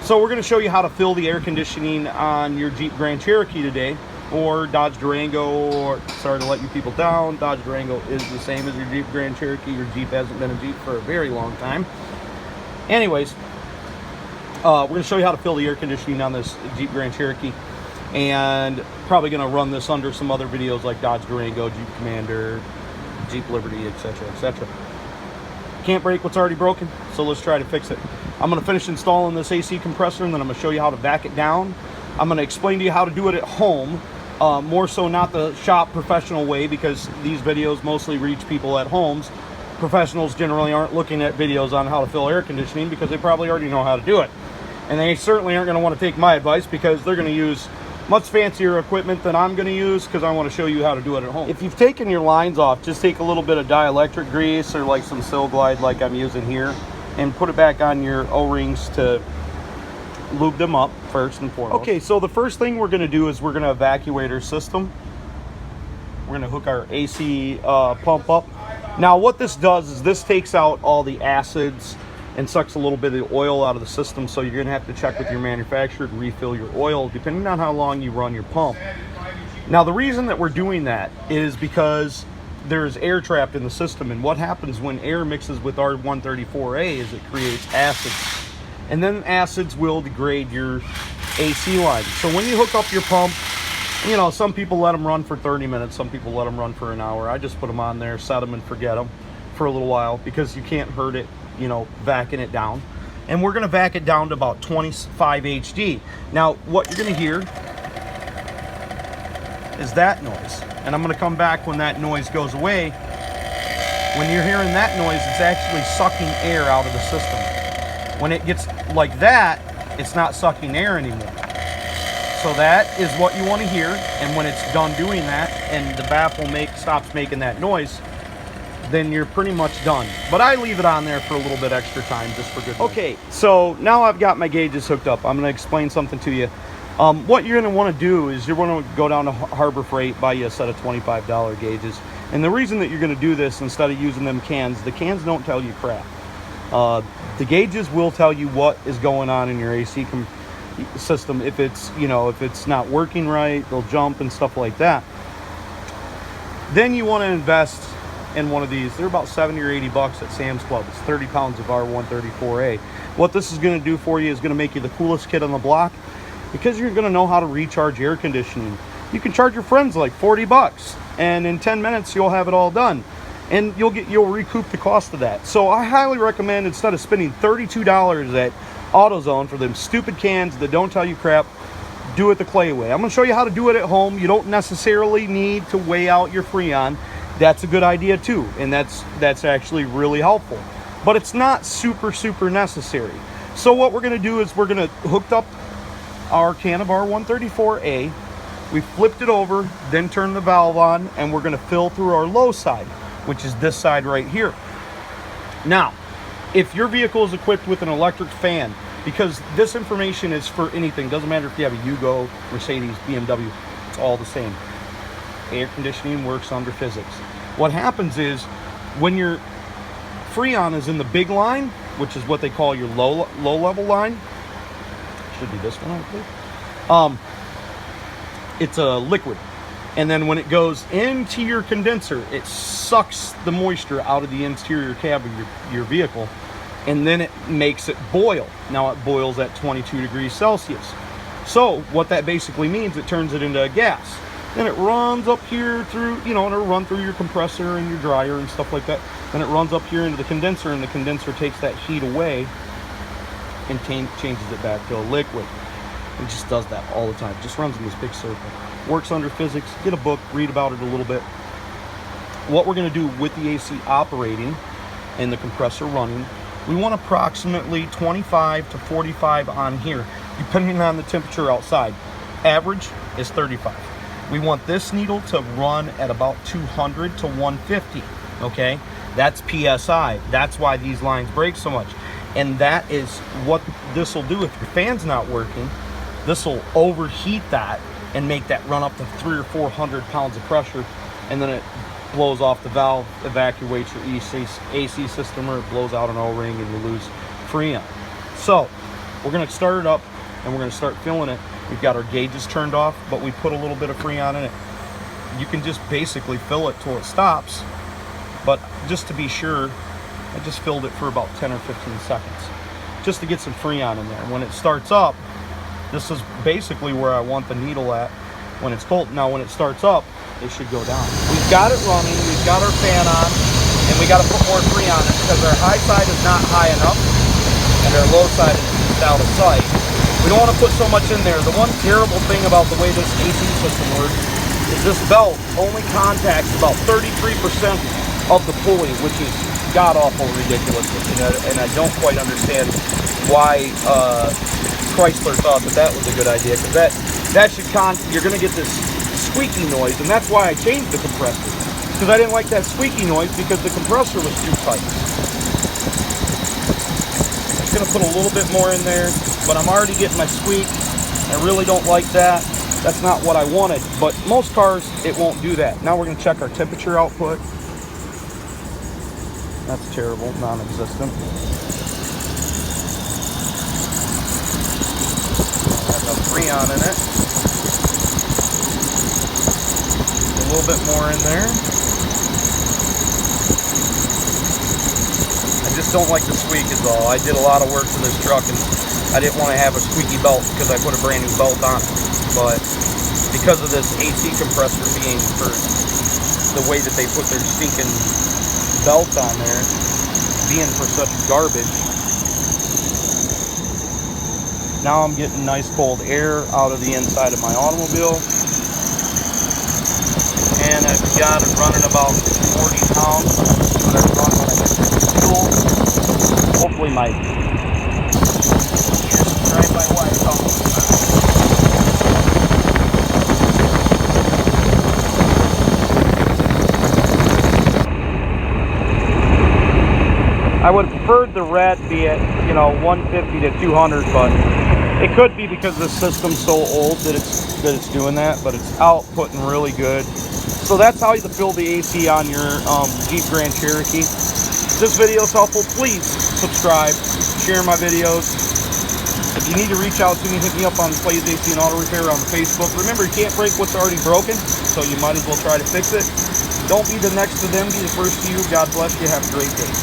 So we're going to show you how to fill the air conditioning on your Jeep Grand Cherokee today, or Dodge Durango. Or sorry to let you people down, Dodge Durango is the same as your Jeep Grand Cherokee. Your Jeep hasn't been a Jeep for a very long time. Anyways, we're going to show you how to fill the air conditioning on this Jeep Grand Cherokee, and probably going to run this under some other videos like Dodge Durango, Jeep Commander, Jeep Liberty, etc., etc. Can't break what's already broken, so let's try to fix it. I'm going to finish installing this AC compressor, and then I'm going to show you how to vac it down. I'm going to explain to you how to do it at home, more so not the shop professional way, because these videos mostly reach people at homes. Professionals generally aren't looking at videos on how to fill air conditioning because they probably already know how to do it. And they certainly aren't going to want to take my advice because they're going to use much fancier equipment than I'm going to use, because I want to show you how to do it at home. If you've taken your lines off, just take a little bit of dielectric grease or like some Sil Glide like I'm using here, and put it back on your O-rings to lube them up first and foremost. Okay, so the first thing we're going to do is we're going to evacuate our system. We're going to hook our AC pump up. Now what this does is this takes out all the acids and sucks a little bit of the oil out of the system, so you're going to have to check with your manufacturer to refill your oil depending on how long you run your pump. Now the reason that we're doing that is because there's air trapped in the system, and what happens when air mixes with our 134A is it creates acids, and then acids will degrade your AC line. So when you hook up your pump, you know, some people let them run for 30 minutes, some people let them run for an hour. I just put them on there, set them and forget them for a little while, because you can't hurt it, you know, vacuuming it down. And we're going to vac it down to about 25 HD. Now what you're going to hear is that noise, and I'm going to come back when that noise goes away. When you're hearing that noise, it's actually sucking air out of the system. When it gets like that, it's not sucking air anymore. So that is what you want to hear, and when it's done doing that and the baffle stops making that noise, then you're pretty much done. But I leave it on there for a little bit extra time just for good noise. Okay, so now I've got my gauges hooked up. I'm going to explain something to you. What you're going to want to do is you're going to go down to Harbor Freight, buy you a set of $25 gauges. And the reason that you're going to do this instead of using them cans, the cans don't tell you crap. The gauges will tell you what is going on in your AC system. If it's, you know, if it's not working right, they'll jump and stuff like that. Then you want to invest in one of these. They're about 70 or 80 bucks at Sam's Club. It's 30 pounds of our 134A. What this is going to do for you is going to make you the coolest kid on the block, because you're going to know how to recharge air conditioning. You can charge your friends like 40 bucks, and in 10 minutes you'll have it all done, and you'll recoup the cost of that. So I highly recommend, instead of spending $32 at AutoZone for them stupid cans that don't tell you crap, do it the clay way. I'm going to show you how to do it at home. You don't necessarily need to weigh out your Freon. That's a good idea too, and that's actually really helpful, but it's not super necessary. So what we're going to do is we're going to hook up our can of our 134A. We flipped it over, then turn the valve on, and we're going to fill through our low side, which is this side right here. Now, if your vehicle is equipped with an electric fan, because this information is for anything, doesn't matter if you have a Yugo, Mercedes, BMW, it's all the same. Air conditioning works under physics. What happens is when your Freon is in the big line, which is what they call your low level line, should be this one, I believe. It's a liquid, and then when it goes into your condenser, it sucks the moisture out of the interior cab of your vehicle, and then it makes it boil. Now it boils at 22 degrees Celsius. So what that basically means, it turns it into a gas. Then it runs up here through, you know, and it'll run through your compressor and your dryer and stuff like that. Then it runs up here into the condenser, and the condenser takes that heat away and changes it back to a liquid. It just does that all the time. It just runs in this big circle. Works under physics. Get a book, read about it a little bit. What we're going to do with the AC operating and the compressor running, we want approximately 25 to 45 on here, depending on the temperature outside. Average is 35. We want this needle to run at about 200 to 150, okay? That's PSI. That's why these lines break so much. And that is what this will do. If your fan's not working, this will overheat that and make that run up to 300 or 400 pounds of pressure, and then it blows off the valve, evacuates your AC system, or it blows out an O-ring and you lose Freon. So We're going to start it up and we're going to start filling it. We've got our gauges turned off, but we put a little bit of Freon in it. You can just basically fill it till it stops, but just to be sure, I just filled it for about 10 or 15 seconds just to get some Freon in there. And when it starts up, this is basically where I want the needle at when it's cold. Now when it starts up, it should go down. We've got it running, we've got our fan on, and we got to put more Freon in it because our high side is not high enough and our low side is out of sight. We don't want to put so much in there. The one terrible thing about the way this AC system works is this belt only contacts about 33% of the pulley, which is god-awful ridiculous. And I don't quite understand why Chrysler thought that was a good idea, because that should you're going to get this squeaky noise, and that's why I changed the compressor, because I didn't like that squeaky noise because the compressor was too tight. I'm going to put a little bit more in there, but I'm already getting my squeak. I really don't like that. That's not what I wanted, but most cars, it won't do that. Now we're going to check our temperature output. That's terrible, non-existent. Have enough Freon in it. A little bit more in there. I just don't like the squeak is all. I did a lot of work to this truck and I didn't want to have a squeaky belt because I put a brand new belt on it. But because of this AC compressor being for the way that they put their stinking belt on there, being for such garbage, now I'm getting nice cold air out of the inside of my automobile. And I've got it running about 40 pounds. Let it run when I get the fuel. Hopefully my drive my wife out. I would have preferred the red be at, 150 to 200, but it could be because the system's so old that it's doing that, but it's outputting really good. So that's how you fill the AC on your Jeep Grand Cherokee. If this video is helpful, please subscribe, share my videos. If you need to reach out to me, hit me up on Plays AC and Auto Repair on Facebook. Remember, you can't break what's already broken, so you might as well try to fix it. Don't be the next to them, be the first to you. God bless you. Have a great day.